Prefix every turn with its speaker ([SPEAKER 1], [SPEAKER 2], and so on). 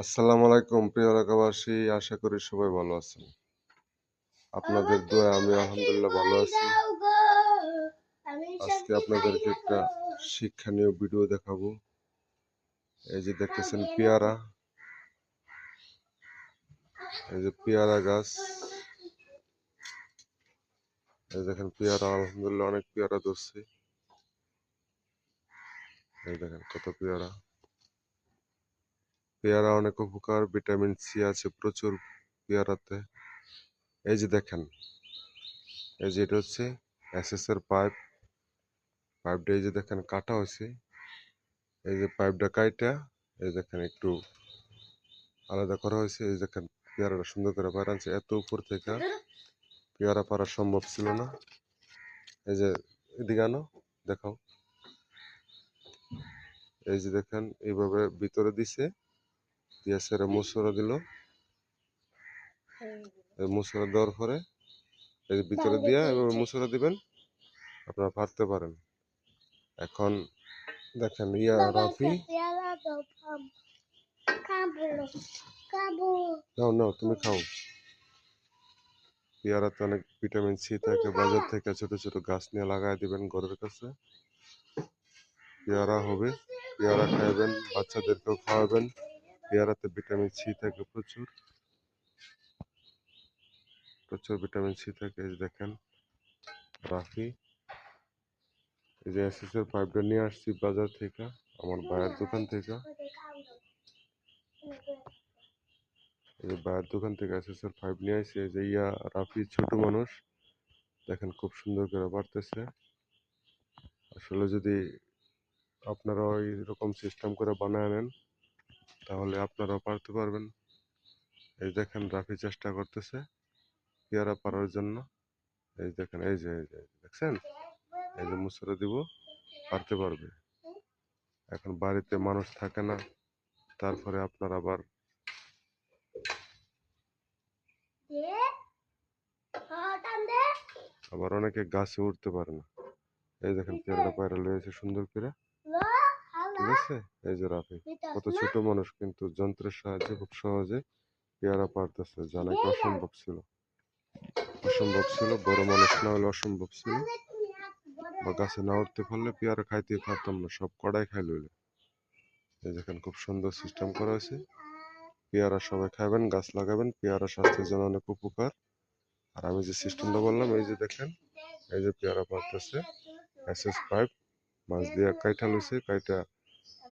[SPEAKER 1] আসসালামু আলাইকুম প্রিয় এলাকাবাসী, আশা করি সবাই ভালো আছেন। আপনাদের দোয়ায় আমি আলহামদুলিল্লাহ ভালো আছি। আজকে আপনাদেরকে একটা শিক্ষণীয় ভিডিও দেখাবো। এই যে দেখতেছেন পেয়ারা, এই যে পেয়ারা গাছ, এই দেখেন পেয়ারা, আলহামদুলিল্লাহ অনেক পেয়ারা ধরছে। এই দেখেন কত পেয়ারা। পেয়ারা অনেক উপকার, ভিটামিন সি আছে প্রচুর পেয়ারাতে। এই যে দেখেন, এই যে এটা হচ্ছে এসএস এর পাইপটা এই যে দেখেন কাটা হয়েছে। এই যে পাইপটা কাইটা এই দেখেন একটু আলাদা করা হয়েছে। এই দেখেন পেয়ারাটা সুন্দর করে বাইরে আনছে। এত উপর থেকে পেয়ারা পারা সম্ভব ছিল না। এই যে এদিকে আনো, দেখাও। এই যে দেখেন এইভাবে ভিতরে দিছে, দিয়ে সেরে মুসুরা দিল। এই মুসুরা দেওয়ার পরে এই যে ভিতরে দিয়ে এভাবে মুসুরা দিবেন, আপনারা পারতে পারেন। এখন দেখেন রাফি, নাও নাও তুমি খাও। পেয়ারাতে অনেক ভিটামিন সি থাকে। বাজার থেকে ছোট ছোট গাছ নিয়ে লাগাই দিবেন ঘরের কাছে, পেয়ারা হবে। পেয়ারা খাইবেন, বাচ্চাদেরকেও খাওয়াবেন। পেয়ারাতে ভিটামিন সি থাকে প্রচুর প্রচুর ভিটামিন সি থাকে। এই যে দেখেন রাফি, এই যে এসএস এর পাইপটা নিয়ে আসছি বাজার থেকে, আমার ভাইয়ের দোকান থেকে। এই যে ভাইয়ের দোকান থেকে এসএস এর পাইপ নিয়ে আসছি। এই যে রাফি ছোট মানুষ, দেখেন খুব সুন্দর করে বাড়তেছে। আসলে যদি আপনারা এইরকম সিস্টেম করে বানায় নেন, তাহলে আপনারাও পারতে পারবেন। এই দেখেন রাফি চেষ্টা করতেছে পেয়ারা পারার জন্য। এই দেখেন, এই যে দেখছেন, এই যে মুসুরা দিব, পারতে পারবে। এখন বাড়িতে মানুষ থাকে না, তারপরে আপনার আবার অনেকে গাছে উঠতে পারে না। এই দেখেন পেয়ারাটা পায়রা লয়েছে সুন্দর করে, ঠিক আছে। এই যে রাফি কত ছোট মানুষ, কিন্তু যন্ত্রের সাহায্যে খুব সহজে পেয়ারা পারতেছে, যা নাকি অসম্ভব ছিল। বড় মানুষ না হলে অসম্ভব ছিল, বা গাছে না উঠতে পারলে পেয়ারা খাইতে পারতাম না, সব কড়াই খাই লইলে। এই দেখেন খুব সুন্দর সিস্টেম করা হয়েছে। পেয়ারা সবাই খাবেন, গাছ লাগাবেন, পেয়ারা স্বাস্থ্যের জন্য অনেক উপকার। আর আমি যে সিস্টেমটা বললাম, এই যে দেখেন, এই যে পেয়ারা পারতেছে, এসএস পাইপ মাছ দিয়ে কাইটা লইছে, কাইটা